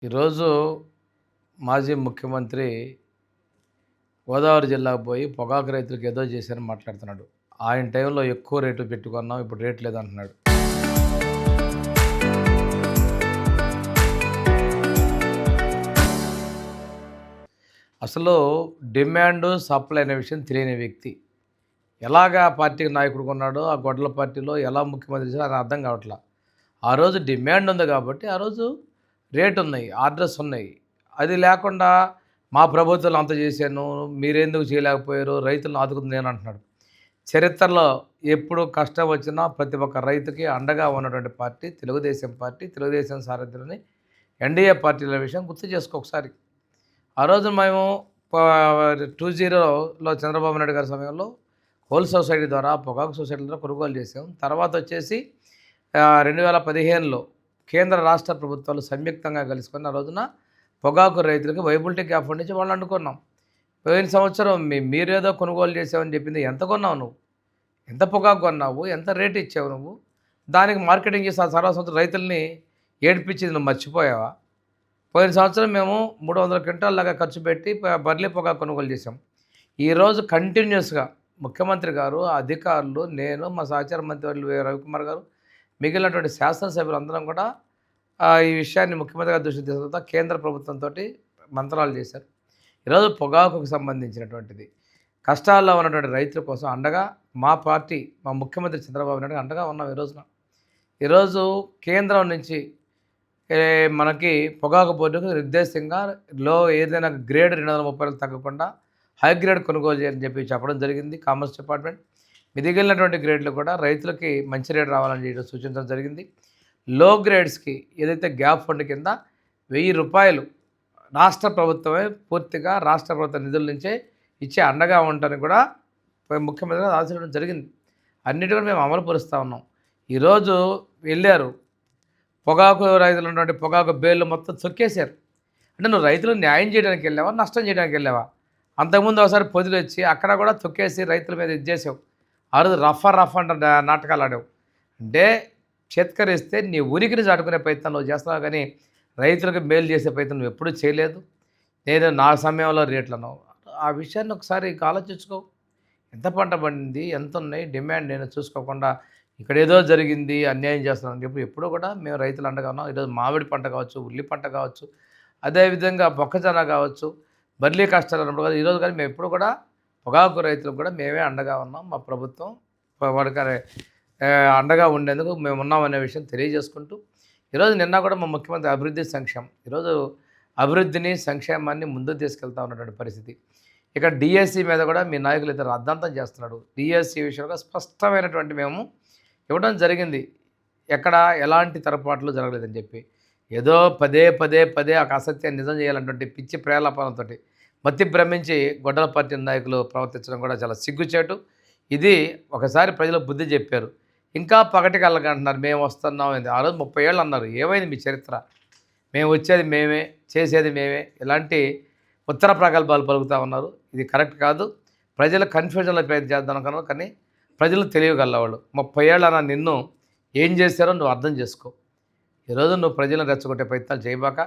ఈరోజు మాజీ ముఖ్యమంత్రి గోదావరి జిల్లాకు పోయి పొగాకు రైతులకు ఏదో చేశారని మాట్లాడుతున్నాడు. ఆయన టైంలో ఎక్కువ రేటు పెట్టుకున్నాం, ఇప్పుడు రేటు లేదంటున్నాడు. అసలు డిమాండ్ సప్లై అనే విషయం తెలియని వ్యక్తి ఎలాగా పార్టీకి నాయకుడు ఉన్నాడో, ఆ గొడ్డల పార్టీలో ఎలా ముఖ్యమంత్రి చేశారో అది అర్థం కావట్లా. ఆ రోజు డిమాండ్ ఉంది కాబట్టి ఆ రోజు రేటు ఉన్నాయి, ఆర్డర్స్ ఉన్నాయి. అది లేకుండా మా ప్రభుత్వం అంత చేశాను, మీరెందుకు చేయలేకపోయారు, రైతులను ఆదుకుంది నేను అంటున్నాడు. చరిత్రలో ఎప్పుడు కష్టం వచ్చినా ప్రతి ఒక్క రైతుకి అండగా ఉన్నటువంటి పార్టీ తెలుగుదేశం పార్టీ. తెలుగుదేశం సారథ్యంలోని ఎన్డీఏ పార్టీల విషయం గుర్తు చేసుకో ఒకసారి. ఆ రోజు మేము 20లో చంద్రబాబు నాయుడు గారి సమయంలో హోల్ సొసైటీ ద్వారా పొగాకు సొసైటీ ద్వారా కొనుగోలు చేసాం. తర్వాత వచ్చేసి 2015లో కేంద్ర రాష్ట్ర ప్రభుత్వాలు సంయుక్తంగా కలుసుకొని ఆ రోజున పొగాకు రైతులకు వైబిలిటీ గ్యాప్ నుంచి వాళ్ళు అనుకున్నాం. పోయిన సంవత్సరం మీరేదో కొనుగోలు చేసావని చెప్పింది ఎంత కొన్నావు నువ్వు, ఎంత పొగాకు కొన్నావు, ఎంత రేటు ఇచ్చావు నువ్వు, దానికి మార్కెటింగ్ చేసి ఆ తర్వాత సంవత్సరం రైతుల్ని ఏడిపించింది నువ్వు మర్చిపోయావా? పోయిన సంవత్సరం మేము 300 క్వింటాల్ లాగా ఖర్చు పెట్టి బర్లీ పొగాకు కొనుగోలు చేసాం. ఈరోజు కంటిన్యూస్గా ముఖ్యమంత్రి గారు, అధికారులు, నేను, మా సహచార మంత్రి రవికుమార్ గారు, మిగిలినటువంటి శాసనసభ్యులు అందరం కూడా ఈ విషయాన్ని ముఖ్యమంత్రి గారి దృష్టికి తీసుకెళ్తా కేంద్ర ప్రభుత్వంతో మంత్రాలు చేశారు. ఈరోజు పొగాకుకు సంబంధించినటువంటిది కష్టాల్లో ఉన్నటువంటి రైతుల కోసం అండగా మా పార్టీ, మా ముఖ్యమంత్రి చంద్రబాబు నాయుడు అండగా ఉన్నాం. ఈరోజు కేంద్రం నుంచి మనకి పొగాకు బోర్డుకు నిర్దేశంగా ఏదైనా గ్రేడ్ 230 తగ్గకుండా హై గ్రేడ్ కొనుగోలు చేయాలని చెప్పడం జరిగింది కామర్స్ డిపార్ట్మెంట్. మిగిలినటువంటి గ్రేడ్లు కూడా రైతులకి మంచి రేటు రావాలని సూచించడం జరిగింది. లో గ్రేడ్స్కి ఏదైతే గ్యాప్ ఫండ్ కింద ₹1000 రాష్ట్ర ప్రభుత్వమే పూర్తిగా రాష్ట్ర ప్రభుత్వ నిధుల నుంచే ఇచ్చే అండగా ఉంటారని కూడా ముఖ్యమంత్రి గారు ఆశించడం జరిగింది. అన్నిటి కూడా మేము అమలు పరుస్తూ ఉన్నాం. ఈరోజు వెళ్ళారు పొగాకు రైతులు ఉన్నటువంటి పొగాకు బేళ్ళు మొత్తం తొక్కేశారు. అంటే నువ్వు రైతులు న్యాయం చేయడానికి వెళ్ళావా, నష్టం చేయడానికి వెళ్ళావా? అంతకుముందు ఒకసారి పొదిలి వచ్చి అక్కడ కూడా తొక్కేసి రైతుల మీద ఇది చేసావు. ఆ రోజు రఫ్ అంట నాటకాలు ఆడావు. అంటే చేత్కరిస్తే నీ ఉనికిని చాటుకునే ప్రయత్నం నువ్వు చేస్తున్నావు, కానీ రైతులకు మేలు చేసే ప్రయత్నం నువ్వు ఎప్పుడూ చేయలేదు. నేను నా సమయంలో రేట్లను ఆ విషయాన్ని ఒకసారి ఆలోచించుకో. ఎంత పంట పండింది, ఎంత ఉన్నాయి, డిమాండ్ నేను చూసుకోకుండా ఇక్కడ ఏదో జరిగింది, అన్యాయం చేస్తున్నాను చెప్పి ఎప్పుడు కూడా మేము రైతులు అండగా ఉన్నాం. ఈరోజు మామిడి పంట కావచ్చు, ఉల్లి పంట కావచ్చు, అదేవిధంగా మొక్కజొన్న కావచ్చు, బర్లీ కష్టాలు అన్నప్పుడు కదా ఈరోజు కానీ మేము ఎప్పుడు కూడా పొగాకు రైతులకు కూడా మేమే అండగా ఉన్నాం. మా ప్రభుత్వం వాడికి అండగా ఉండేందుకు మేము ఉన్నామనే విషయం తెలియజేసుకుంటూ ఈరోజు నిన్న కూడా మా ముఖ్యమంత్రి అభివృద్ధి సంక్షేమం, ఈరోజు అభివృద్ధిని సంక్షేమాన్ని ముందుకు తీసుకెళ్తా ఉన్నటువంటి పరిస్థితి. ఇక డిఎస్సి మీద కూడా మీ నాయకులు ఇద్దరు అర్థంతం చేస్తున్నాడు. డిఎస్సి విషయంలో స్పష్టమైనటువంటి మేము ఇవ్వడం జరిగింది, ఎక్కడ ఎలాంటి తరపాట్లు జరగలేదని చెప్పి. ఏదో పదే ఒక అసత్యాన్ని నిజం చేయాలన్నటువంటి పిచ్చి ప్రేలాపనతో మతి భ్రమించి గొడ్డల పార్టీ నాయకులు ప్రవర్తించడం కూడా చాలా సిగ్గుచేటు. ఇది ఒకసారి ప్రజలు బుద్ధి చెప్పారు, ఇంకా పగటికి వెళ్ళకంటున్నారు మేము వస్తున్నాం. ఆ రోజు 30 ఏళ్ళు అన్నారు. ఏమైంది మీ చరిత్ర? మేము వచ్చేది మేమే, చేసేది మేమే, ఇలాంటి ఉత్తర ప్రగల్భాలు పలుకుతూ ఉన్నారు. ఇది కరెక్ట్ కాదు. ప్రజలు కన్ఫ్యూజన్లో ప్రయత్నం చేద్దాం అనుకున్నారు, కానీ ప్రజలు తెలియగలవాళ్ళు. 30 ఏళ్ళు అన్న నిన్ను ఏం చేశారో నువ్వు అర్థం చేసుకో. ఈరోజు నువ్వు ప్రజలను రెచ్చగొట్టే ప్రయత్నాలు చేయబాక.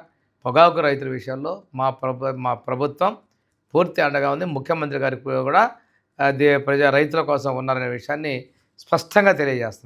పొగాకు రైతుల విషయంలో మా ప్రభుత్వం పూర్తి అండగా ఉంది. ముఖ్యమంత్రి గారికి కూడా రైతుల కోసం ఉన్నారనే విషయాన్ని స్పష్టంగా తెలియజేస్తున్నాం.